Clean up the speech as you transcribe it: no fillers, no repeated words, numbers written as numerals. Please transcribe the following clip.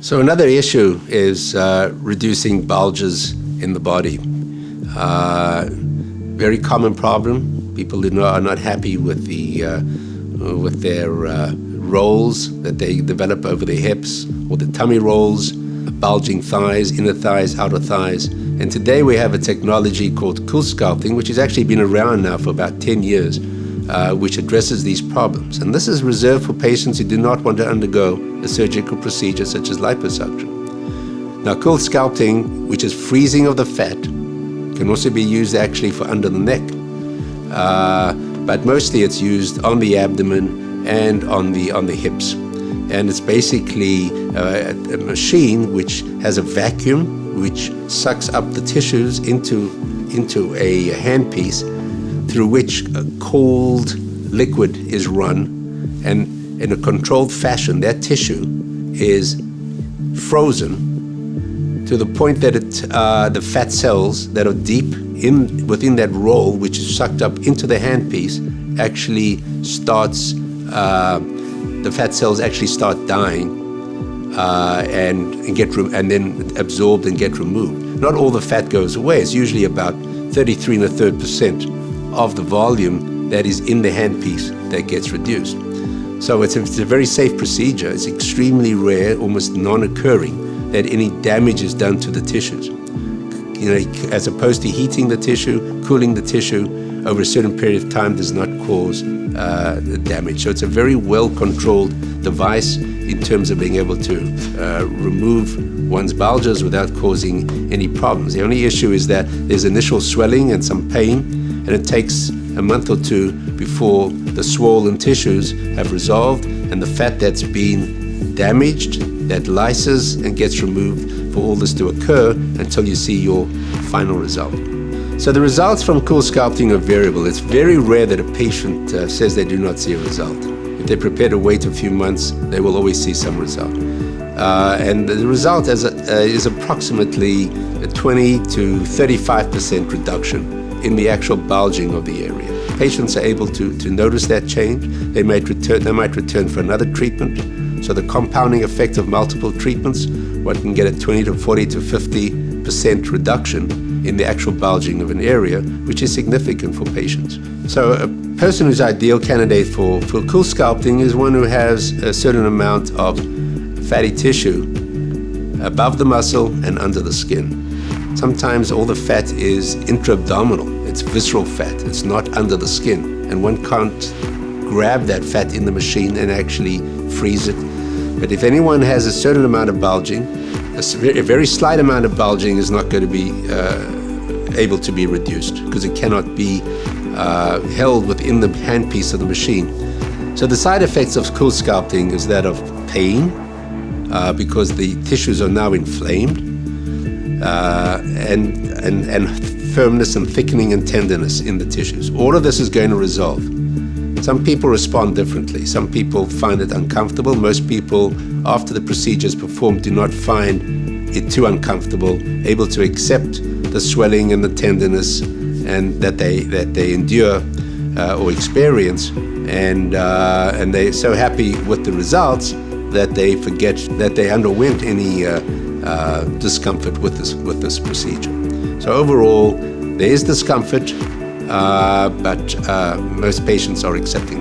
So another issue is reducing bulges in the body. Very common problem. People are not happy with their rolls that they develop over their hips, or the tummy rolls, bulging thighs, inner thighs, outer thighs. And today we have a technology called Coolsculpting, which has actually been around now for about 10 years, which addresses these problems. And this is reserved for patients who do not want to undergo a surgical procedure such as liposuction. Now, Coolsculpting, which is freezing of the fat, can also be used actually for under the neck. But mostly it's used on the abdomen and on the hips. And it's basically a machine which has a vacuum which sucks up the tissues into a handpiece through which a cold liquid is run, and in a controlled fashion that tissue is frozen to the point that the fat cells that are deep within that roll, which is sucked up into the handpiece, actually starts, the fat cells actually start dying and then absorbed and get removed. Not all the fat goes away. It's usually about 33 1/3% of the volume that is in the handpiece that gets reduced. So it's a very safe procedure. It's extremely rare, almost non-occurring, that any damage is done to the tissues. As opposed to heating the tissue, cooling the tissue over a certain period of time does not cause damage. So it's a very well-controlled device in terms of being able to remove one's bulges without causing any problems. The only issue is that there's initial swelling and some pain, and it takes a month or two before the swollen tissues have resolved and the fat that's been damaged, that lyses and gets removed, for all this to occur until you see your final result. So the results from Coolsculpting are variable. It's very rare that a patient says they do not see a result. If they're prepared to wait a few months, they will always see some result. And the result is approximately a 20 to 35% reduction in the actual bulging of the area. Patients are able to notice that change. They might return for another treatment. So the compounding effect of multiple treatments, one can get a 20 to 40 to 50% reduction in the actual bulging of an area, which is significant for patients. So a person who's ideal candidate for Coolsculpting is one who has a certain amount of fatty tissue above the muscle and under the skin. Sometimes all the fat is intra-abdominal. It's visceral fat. It's not under the skin. And one can't grab that fat in the machine and actually freeze it. But if anyone has a certain amount of bulging, a very slight amount of bulging is not going to be able to be reduced because it cannot be held within the handpiece of the machine. So the side effects of Coolsculpting is that of pain because the tissues are now inflamed, and firmness and thickening and tenderness in the tissues. All of this is going to resolve. Some people respond differently. Some people find it uncomfortable. Most people, after the procedure is performed, do not find it too uncomfortable, able to accept the swelling and the tenderness and that they endure or experience, and they're so happy with the results that they forget that they underwent any discomfort with this procedure. So overall, there is discomfort, but most patients are accepting